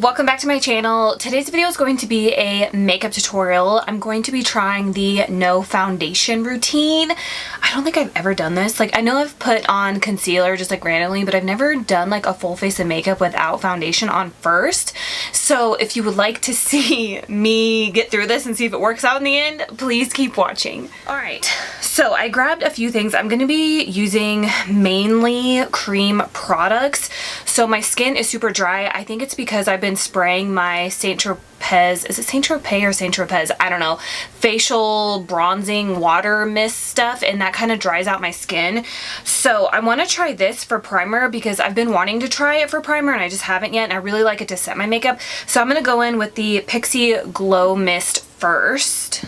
welcome back to my channel. Today's video is going to be a makeup tutorial. I'm going to be trying the no foundation routine. I don't think I've ever done this. Like, I know I've put on concealer just like randomly, but I've never done like a full face of makeup without foundation on first. So if you would like to see me get through this and see if it works out in the end, please keep watching. All right, so I grabbed a few things. I'm going to be using mainly cream products. So my skin is super dry. I think it's because I've been spraying my Saint Tropez, is it Saint Tropez or Saint Tropez? I don't know. Facial bronzing water mist stuff, and that kind of dries out my skin. So I want to try this for primer because I've been wanting to try it for primer and I just haven't yet, and I really like it to set my makeup. So I'm going to go in with the Pixi Glow Mist first.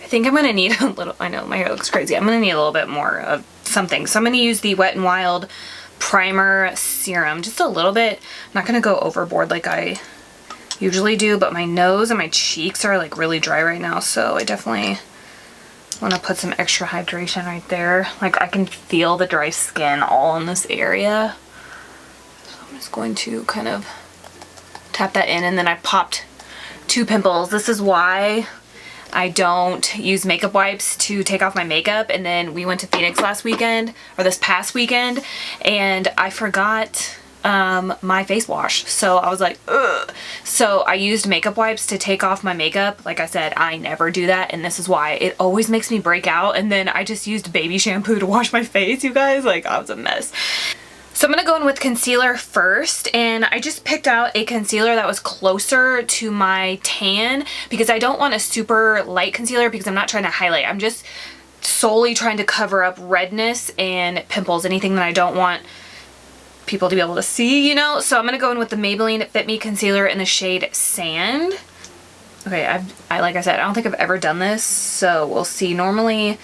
I think I'm going to need a little, I know my hair looks crazy, I'm going to need a little bit more of something. So I'm going to use the Wet n Wild Primer Serum, just a little bit. I'm not going to go overboard like I usually do, but my nose and my cheeks are like really dry right now, so I definitely want to put some extra hydration right there. Like, I can feel the dry skin all in this area. So I'm just going to kind of tap that in, and then I popped 2 pimples. This is why I don't use makeup wipes to take off my makeup. And then we went to Phoenix last weekend, or this past weekend, and I forgot my face wash. So I was like, ugh. So I used makeup wipes to take off my makeup. Like I said, I never do that, and this is why. It always makes me break out. And then I just used baby shampoo to wash my face, you guys. Like, I was a mess. So I'm going to go in with concealer first, and I just picked out a concealer that was closer to my tan because I don't want a super light concealer because I'm not trying to highlight. I'm just solely trying to cover up redness and pimples, anything that I don't want people to be able to see, you know? So I'm going to go in with the Maybelline Fit Me Concealer in the shade Sand. Okay, I like I said, I don't think I've ever done this, so we'll see. Normally,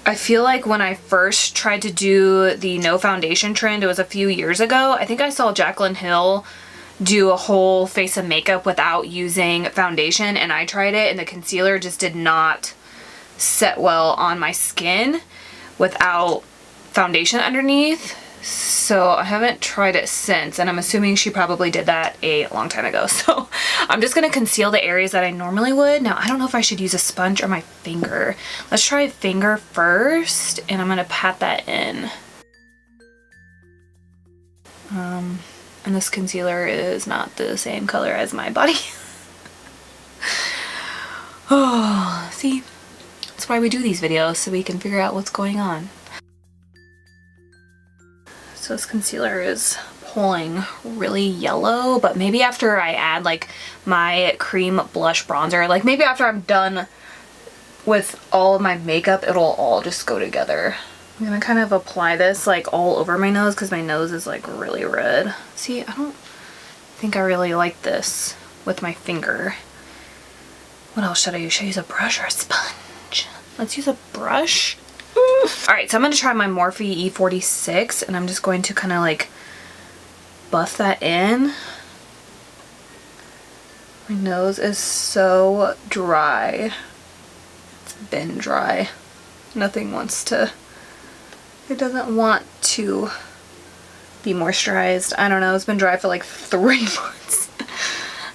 I feel like when I first tried to do the no foundation trend, it was a few years ago. I think I saw Jaclyn Hill do a whole face of makeup without using foundation, and I tried it and the concealer just did not set well on my skin without foundation underneath. So I haven't tried it since, and I'm assuming she probably did that a long time ago. So I'm just going to conceal the areas that I normally would. Now, I don't know if I should use a sponge or my finger. Let's try finger first, and I'm going to pat that in. And this concealer is not the same color as my body. Oh, see? That's why we do these videos, so we can figure out what's going on. So this concealer is pulling really yellow, but maybe after I add like my cream blush bronzer, like maybe after I'm done with all of my makeup, it'll all just go together. I'm gonna kind of apply this like all over my nose because my nose is like really red. See, I don't think I really like this with my finger. What else should I use? Should I use a brush or a sponge? Let's use a brush. Alright, so I'm going to try my Morphe E46, and I'm just going to kind of like buff that in. My nose is so dry. It's been dry. Nothing wants to, it doesn't want to be moisturized. I don't know, it's been dry for like 3 months.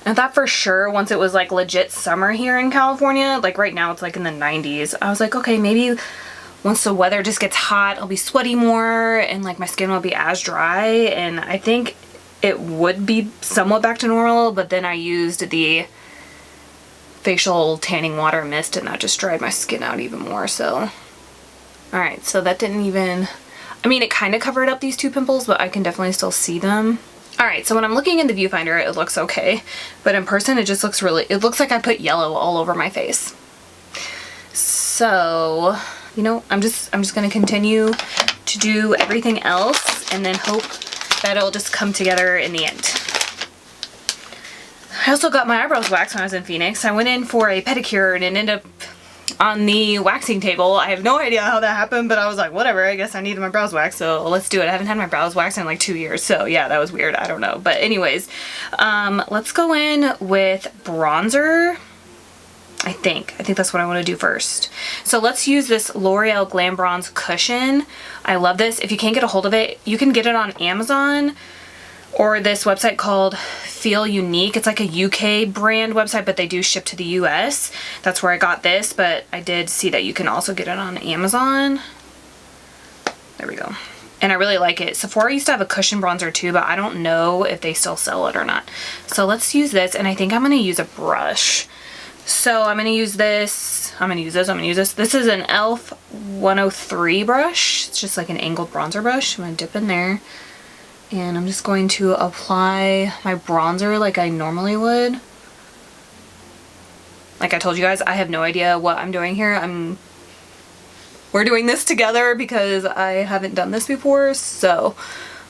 I thought for sure once it was like legit summer here in California, like right now it's like in the 90s, I was like, okay, maybe once the weather just gets hot, I'll be sweaty more and like my skin will be as dry, and I think it would be somewhat back to normal, but then I used the facial tanning water mist and that just dried my skin out even more. So alright, so that didn't even, I mean, it kind of covered up these 2 pimples, but I can definitely still see them. Alright, so when I'm looking in the viewfinder, it looks okay, but in person it just looks really, it looks like I put yellow all over my face. So, you know, I'm just going to continue to do everything else and then hope that it'll just come together in the end. I also got my eyebrows waxed when I was in Phoenix. I went in for a pedicure and it ended up on the waxing table. I have no idea how that happened, but I was like, whatever, I guess I needed my brows waxed, so let's do it. I haven't had my brows waxed in like 2 years, so yeah, that was weird. I don't know. But anyways, let's go in with bronzer. I think that's what I want to do first. So let's use this L'Oreal Glam Bronze Cushion. I love this. If you can't get a hold of it, you can get it on Amazon or this website called Feel Unique. It's like a UK brand website, but they do ship to the US. That's where I got this, but I did see that you can also get it on Amazon. There we go. And I really like it. Sephora used to have a cushion bronzer too, but I don't know if they still sell it or not. So let's use this, and I think I'm gonna use a brush. So I'm gonna use this. This is an e.l.f. 103 brush. It's just like an angled bronzer brush. I'm gonna dip in there. And I'm just going to apply my bronzer like I normally would. Like I told you guys, I have no idea what I'm doing here. We're doing this together because I haven't done this before, so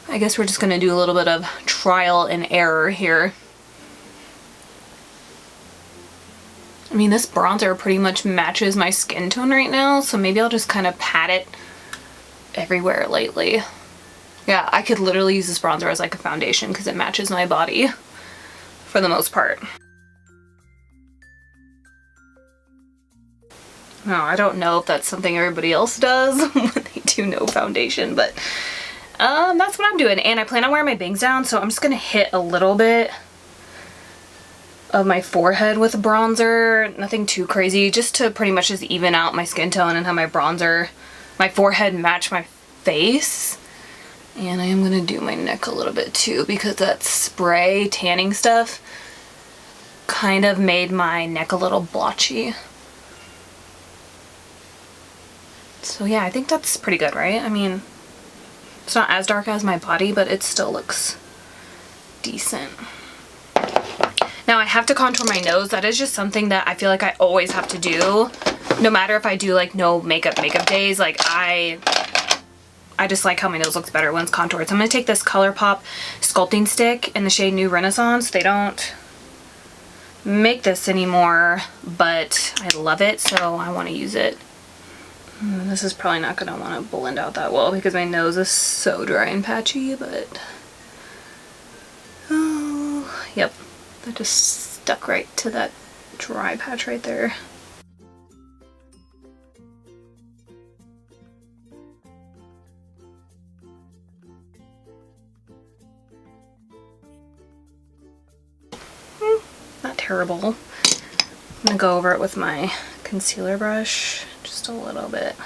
I guess we're just gonna do a little bit of trial and error here. I mean, this bronzer pretty much matches my skin tone right now, so maybe I'll just kind of pat it everywhere lightly. Yeah, I could literally use this bronzer as like a foundation because it matches my body for the most part. No, I don't know if that's something everybody else does when they do no foundation, but that's what I'm doing. And I plan on wearing my bangs down, so I'm just gonna hit a little bit of my forehead with a bronzer. Nothing too crazy, just to pretty much just even out my skin tone and have my forehead match my face. And I am gonna do my neck a little bit too, because that spray tanning stuff kind of made my neck a little blotchy. So yeah, I think that's pretty good, right? I mean, it's not as dark as my body, but it still looks decent. Now I have to contour my nose. That is just something that I feel like I always have to do. No matter if I do like no makeup days, like I just like how my nose looks better when it's contoured. So I'm going to take this ColourPop sculpting stick in the shade New Renaissance. They don't make this anymore, but I love it, so I want to use it. This is probably not going to want to blend out that well because my nose is so dry and patchy, but oh, yep, that just stuck right to that dry patch right there. Not terrible. I'm gonna go over it with my concealer brush just a little bit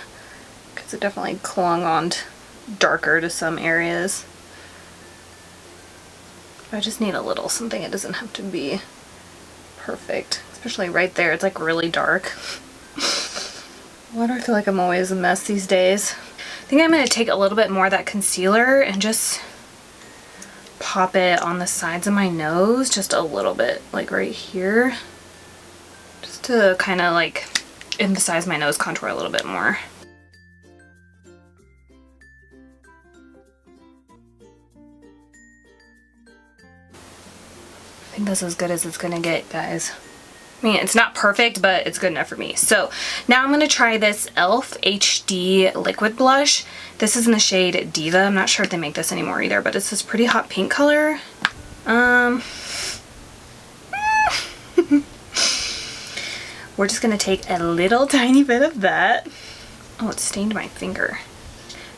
because it definitely clung on darker to some areas. I just need a little something. It doesn't have to be perfect, especially right there. It's like really dark. Why do I feel like I'm always a mess these days? I think I'm gonna take a little bit more of that concealer and just pop it on the sides of my nose just a little bit, like right here, just to kind of like emphasize my nose contour a little bit more. I think that's as good as it's gonna get, guys. I mean, it's not perfect, but it's good enough for me. So now I'm gonna try this e.l.f. HD liquid blush. This is in the shade Diva. I'm not sure if they make this anymore either, but it's this pretty hot pink color. We're just gonna take a little tiny bit of that. Oh, it stained my finger.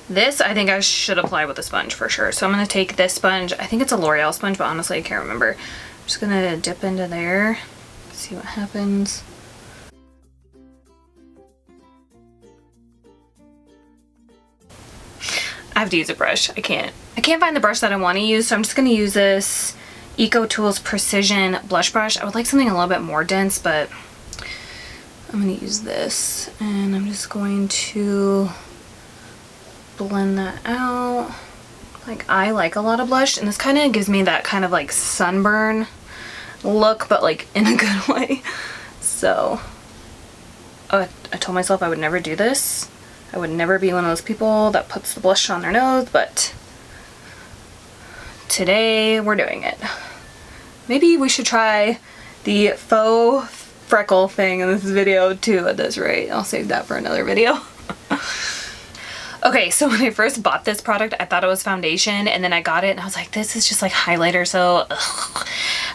This, I think I should apply with a sponge for sure. So I'm gonna take this sponge. I think it's a L'Oreal sponge, but honestly, I can't remember. I'm just gonna dip into there, see what happens. I have to use a brush. I can't find the brush that I want to use, so I'm just going to use this Eco Tools Precision blush brush. I would like something a little bit more dense, but I'm going to use this, and I'm just going to blend that out. Like, I like a lot of blush, and this kind of gives me that kind of like sunburn look, but like in a good way. So I told myself I would never do this. I would never be one of those people that puts the blush on their nose, but today we're doing it. Maybe we should try the faux freckle thing in this video too at this rate. I'll save that for another video. Okay, so when I first bought this product, I thought it was foundation, and then I got it and I was like, this is just like highlighter, so ugh.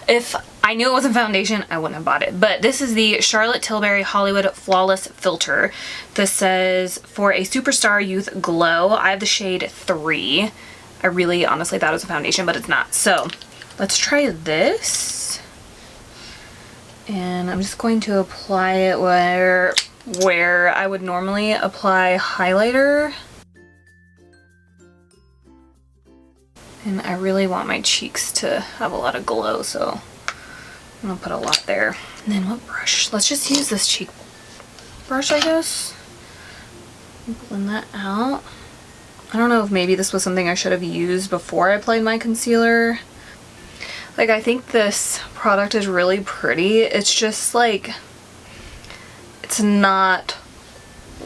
If I knew it wasn't foundation, I wouldn't have bought it. But this is the Charlotte Tilbury Hollywood Flawless Filter. This says, for a superstar youth glow. I have the shade 3. I really honestly thought it was a foundation, but it's not. So let's try this. And I'm just going to apply it where I would normally apply highlighter. And I really want my cheeks to have a lot of glow, so I'm gonna put a lot there. And then what brush? Let's just use this cheek brush, I guess. Blend that out. I don't know if maybe this was something I should have used before I applied my concealer. Like, I think this product is really pretty. It's just like, it's not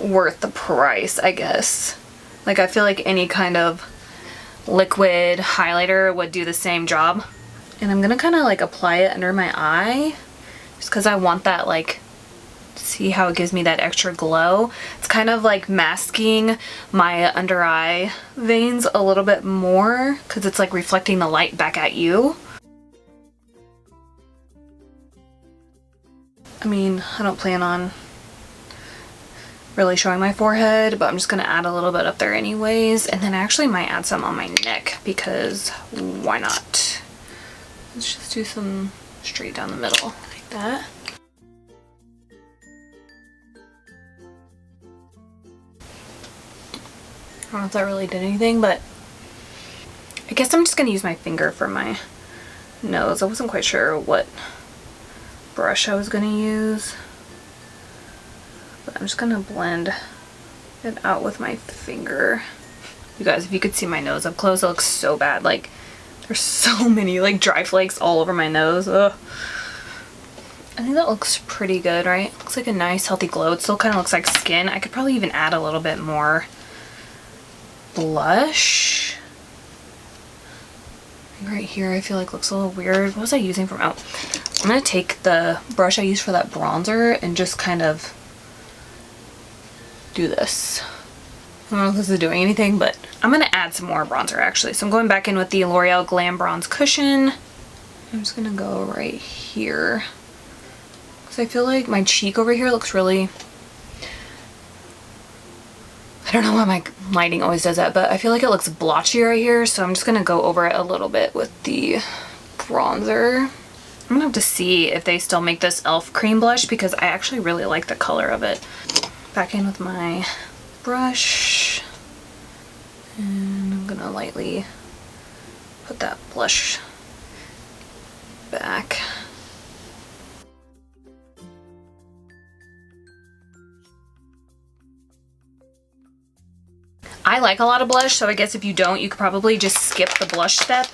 worth the price, I guess. Like, I feel like any kind of liquid highlighter would do the same job. And I'm gonna kind of like apply it under my eye just because I want that, like, see how it gives me that extra glow. It's kind of like masking my under eye veins a little bit more because it's like reflecting the light back at you. I mean, I don't plan on really showing my forehead, but I'm just gonna add a little bit up there anyways. And then I actually might add some on my neck because why not? Let's just do some straight down the middle like that. I don't know if that really did anything, but I guess I'm just gonna use my finger for my nose. I wasn't quite sure what brush I was gonna use. I'm just gonna blend it out with my finger. You guys, if you could see my nose up close, it looks so bad. Like, there's so many like dry flakes all over my nose. Ugh. I think that looks pretty good, right? Looks like a nice healthy glow. It still kind of looks like skin. I could probably even add a little bit more blush. Right here I feel like looks a little weird. What was I using from out? I'm gonna take the brush I used for that bronzer and just kind of do this. I don't know if this is doing anything, but I'm gonna add some more bronzer actually. So I'm going back in with the L'Oreal Glam Bronze Cushion. I'm just gonna go right here because I feel like my cheek over here looks really, I don't know why my lighting always does that, but I feel like it looks blotchy right here, so I'm just gonna go over it a little bit with the bronzer. I'm gonna have to see if they still make this e.l.f. cream blush because I actually really like the color of it. Back in with my brush, and I'm gonna lightly put that blush back. I like a lot of blush, so I guess if you don't, you could probably just skip the blush step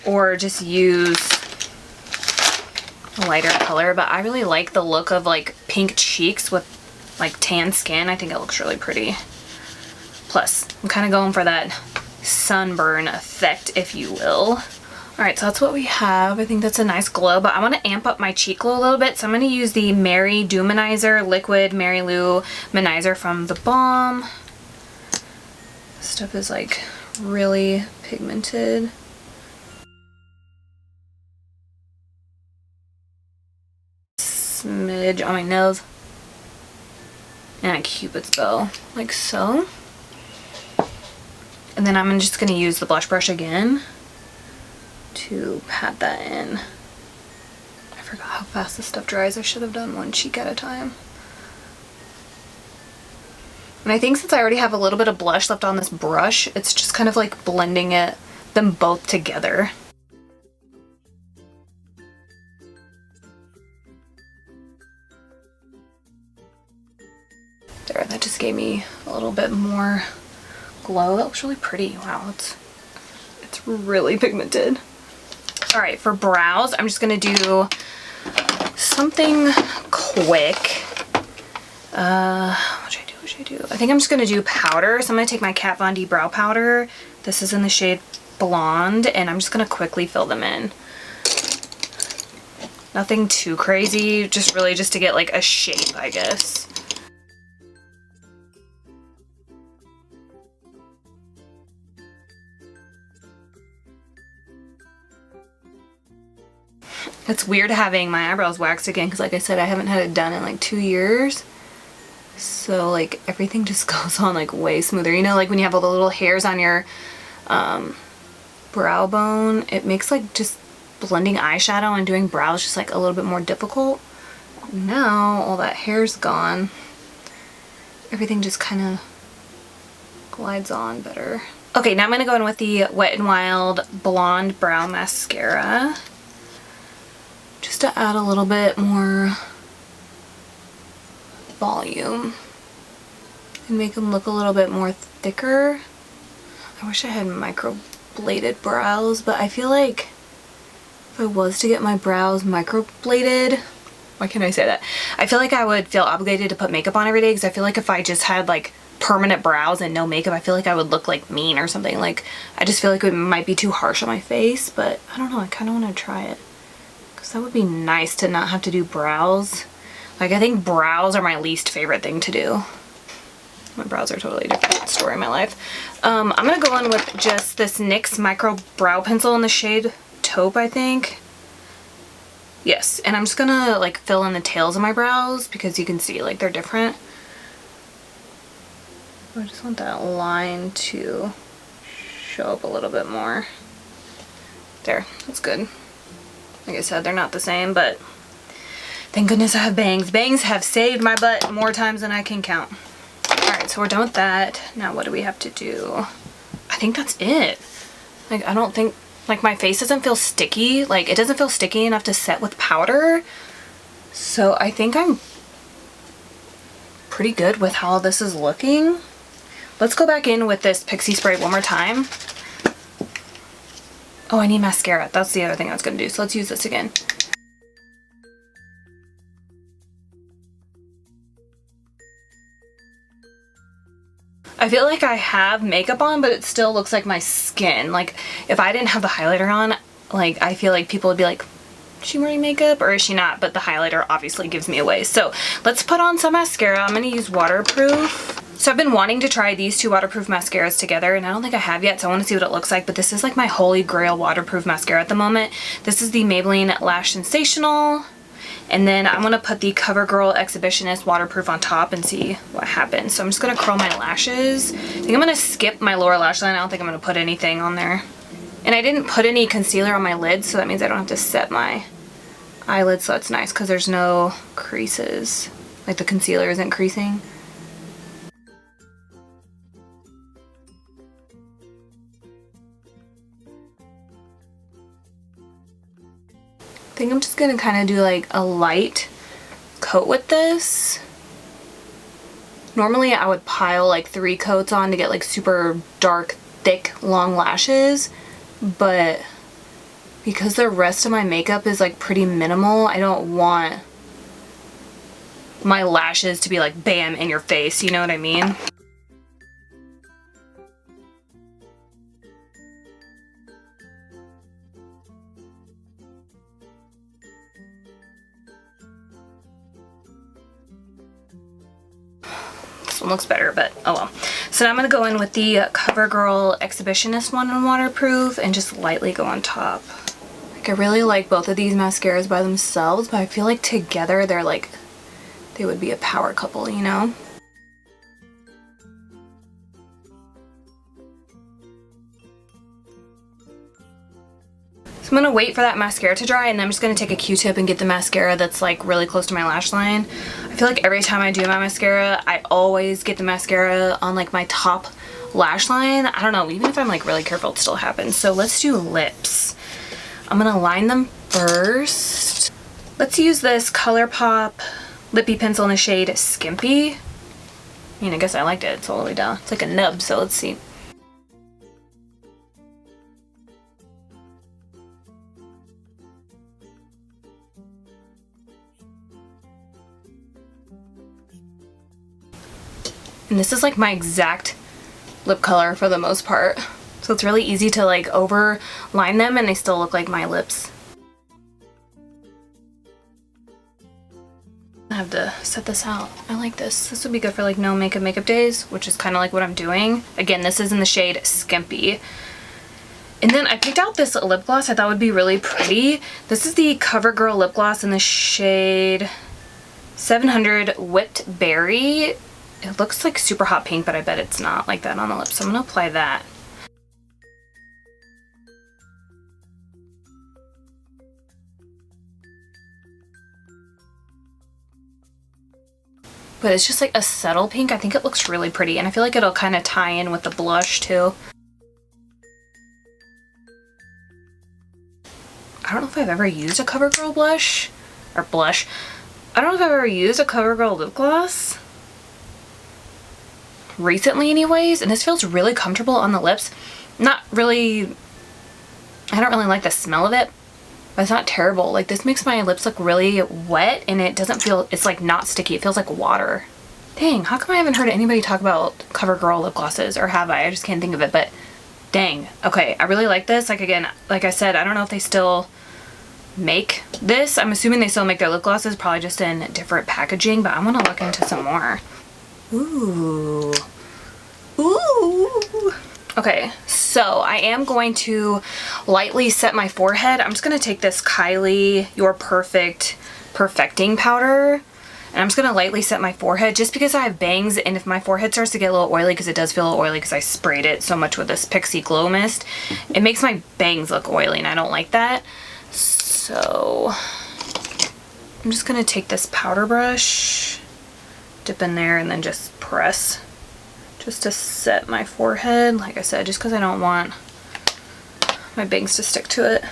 or just use a lighter color, but I really like the look of like pink cheeks with like tan skin. I think it looks really pretty. Plus, I'm kind of going for that sunburn effect, if you will. Alright, so that's what we have. I think that's a nice glow, but I want to amp up my cheek glow a little bit, so I'm going to use the dew-manizer liquid marylou manizer from the Balm. This stuff is like really pigmented. Smidge on my nose. And a cupid's bow, like so. And then I'm just going to use the blush brush again to pat that in. I forgot how fast this stuff dries. I should have done one cheek at a time. And I think since I already have a little bit of blush left on this brush, it's just kind of like blending them both together. There, that just gave me a little bit more glow. That looks really pretty. Wow, it's really pigmented. All right, for brows, I'm just gonna do something quick. What should I do? I think I'm just gonna do powder. So I'm gonna take my Kat Von D brow powder. This is in the shade Blonde, and I'm just gonna quickly fill them in. Nothing too crazy, just really just to get like a shape, I guess. It's weird having my eyebrows waxed again because like I said, I haven't had it done in like 2 years. So like everything just goes on like way smoother. You know, like when you have all the little hairs on your brow bone, it makes like just blending eyeshadow and doing brows just like a little bit more difficult. Now all that hair's gone. Everything just kind of glides on better. Okay, now I'm going to go in with the Wet n Wild Blonde Brow Mascara. Just to add a little bit more volume and make them look a little bit more thicker. I wish I had microbladed brows, but I feel like if I was to get my brows microbladed, why can't I say that? I feel like I would feel obligated to put makeup on every day because I feel like if I just had like permanent brows and no makeup, I feel like I would look like mean or something. Like I just feel like it might be too harsh on my face, but I don't know, I kind of want to try it because that would be nice to not have to do brows. Like I think brows are my least favorite thing to do. My brows are a totally different story in my life. I'm gonna go in with just this NYX Micro Brow Pencil in the shade Taupe, I think. Yes, and I'm just gonna like fill in the tails of my brows because you can see like they're different. I just want that line to show up a little bit more. There, that's good. Like I said, they're not the same, but thank goodness I have bangs. Bangs have saved my butt more times than I can count. Alright, so we're done with that. Now what do we have to do? I think that's it. Like I don't think, like my face doesn't feel sticky. Like it doesn't feel sticky enough to set with powder. So I think I'm pretty good with how this is looking. Let's go back in with this Pixi spray one more time. Oh, I need mascara. That's the other thing I was gonna do. So let's use this again. I feel like I have makeup on, but it still looks like my skin. Like if I didn't have the highlighter on, like I feel like people would be like, is she wearing makeup or is she not? But the highlighter obviously gives me away. So let's put on some mascara. I'm gonna use waterproof. So I've been wanting to try these two waterproof mascaras together and I don't think I have yet, so I want to see what it looks like, but this is like my holy grail waterproof mascara at the moment. This is the Maybelline Lash Sensational, and then I'm going to put the CoverGirl Exhibitionist waterproof on top and see what happens. So I'm just going to curl my lashes. I think I'm going to skip my lower lash line. I don't think I'm going to put anything on there. And I didn't put any concealer on my lids, so that means I don't have to set my eyelids, so that's nice because there's no creases. Like the concealer isn't creasing. I think I'm just gonna kind of do like a light coat with this. Normally I would pile like 3 coats on to get like super dark, thick, long lashes, but because the rest of my makeup is like pretty minimal, I don't want my lashes to be like bam in your face, you know what I mean? This one looks better, but oh well. So now I'm going to go in with the CoverGirl Exhibitionist one in waterproof and just lightly go on top. Like I really like both of these mascaras by themselves, but I feel like together they're like, they would be a power couple, you know? So I'm going to wait for that mascara to dry and then I'm just going to take a Q-tip and get the mascara that's like really close to my lash line. I feel like every time I do my mascara, I always get the mascara on like my top lash line. I don't know, even if I'm like really careful, it still happens. So let's do lips. I'm going to line them first. Let's use this ColourPop lippy pencil in the shade Skimpy. I mean, I guess I liked it. It's all the way down. It's like a nub, so let's see. And this is like my exact lip color for the most part. So it's really easy to like overline them and they still look like my lips. I have to set this out. I like this. This would be good for like no makeup days, which is kind of like what I'm doing. Again, this is in the shade Skimpy. And then I picked out this lip gloss I thought would be really pretty. This is the CoverGirl lip gloss in the shade 700 Whipped Berry. It looks like super hot pink, but I bet it's not like that on the lips. So I'm gonna apply that. But it's just like a subtle pink. I think it looks really pretty, and I feel like it'll kind of tie in with the blush too. I don't know if I've ever used a CoverGirl blush or blush. I don't know if I've ever used a CoverGirl lip gloss recently anyways, and this feels really comfortable on the lips. Not really, I don't really like the smell of it, but it's not terrible. Like, this makes my lips look really wet, and it doesn't feel, it's like not sticky. It feels like water. Dang, how come I haven't heard anybody talk about CoverGirl lip glosses, or have I? I just can't think of it, but dang. Okay, I really like this. Like, again, like I said, I don't know if they still make this. I'm assuming they still make their lip glosses, probably just in different packaging, but I'm gonna look into some more. Ooh. Ooh. Okay, so I am going to lightly set my forehead. I'm just gonna take this Kylie Your Perfect Perfecting Powder, and I'm just gonna lightly set my forehead just because I have bangs, and if my forehead starts to get a little oily, because it does feel a little oily because I sprayed it so much with this Pixi Glow Mist, it makes my bangs look oily, and I don't like that. So I'm just gonna take this powder brush, dip in there, and then just press just to set my forehead. Like I said, just because I don't want my bangs to stick to it.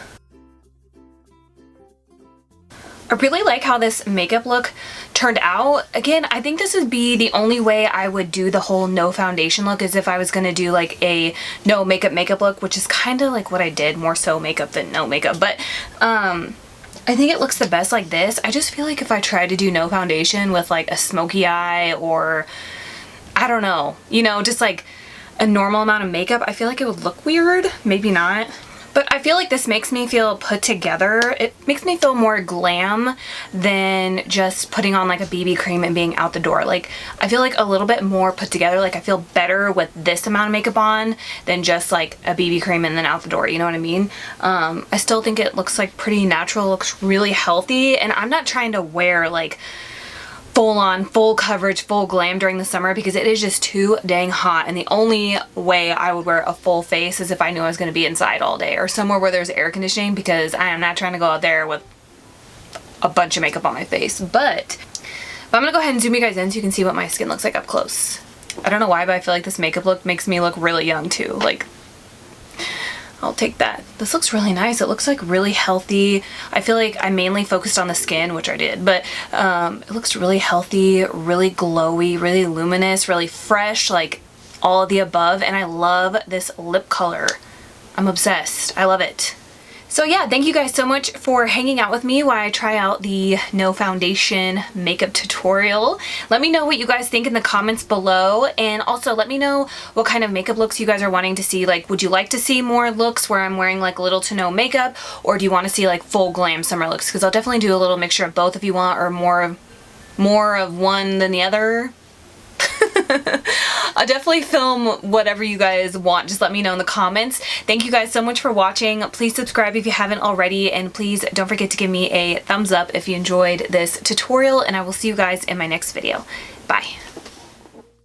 I really like how this makeup look turned out. Again, I think this would be the only way I would do the whole no foundation look, is if I was gonna do like a no makeup look, which is kind of like what I did, more so makeup than no makeup. But I think it looks the best like this. I just feel like if I tried to do no foundation with like a smoky eye, or I don't know, you know, just like a normal amount of makeup, I feel like it would look weird. Maybe not. But I feel like this makes me feel put together. It makes me feel more glam than just putting on like a BB cream and being out the door. Like, I feel like a little bit more put together. Like, I feel better with this amount of makeup on than just like a BB cream and then out the door, you know what I mean? I still think it looks like pretty natural, looks really healthy, and I'm not trying to wear like full on, full coverage, full glam during the summer, because it is just too dang hot, and the only way I would wear a full face is if I knew I was going to be inside all day or somewhere where there's air conditioning, because I am not trying to go out there with a bunch of makeup on my face. But I'm going to go ahead and zoom you guys in so you can see what my skin looks like up close. I don't know why, but I feel like this makeup look makes me look really young too. Like, I'll take that. This looks really nice. It looks like really healthy. I feel like I mainly focused on the skin, which I did, but it looks really healthy, really glowy, really luminous, really fresh, like all of the above. And I love this lip color. I'm obsessed. I love it. So yeah, thank you guys so much for hanging out with me while I try out the no foundation makeup tutorial. Let me know what you guys think in the comments below, and also let me know what kind of makeup looks you guys are wanting to see. Like, would you like to see more looks where I'm wearing like little to no makeup, or do you want to see like full glam summer looks? Because I'll definitely do a little mixture of both if you want, or more of one than the other. I'll definitely film whatever you guys want. Just let me know in the comments. Thank you guys so much for watching. Please subscribe if you haven't already, and please don't forget to give me a thumbs up if you enjoyed this tutorial, and I will see you guys in my next video. Bye.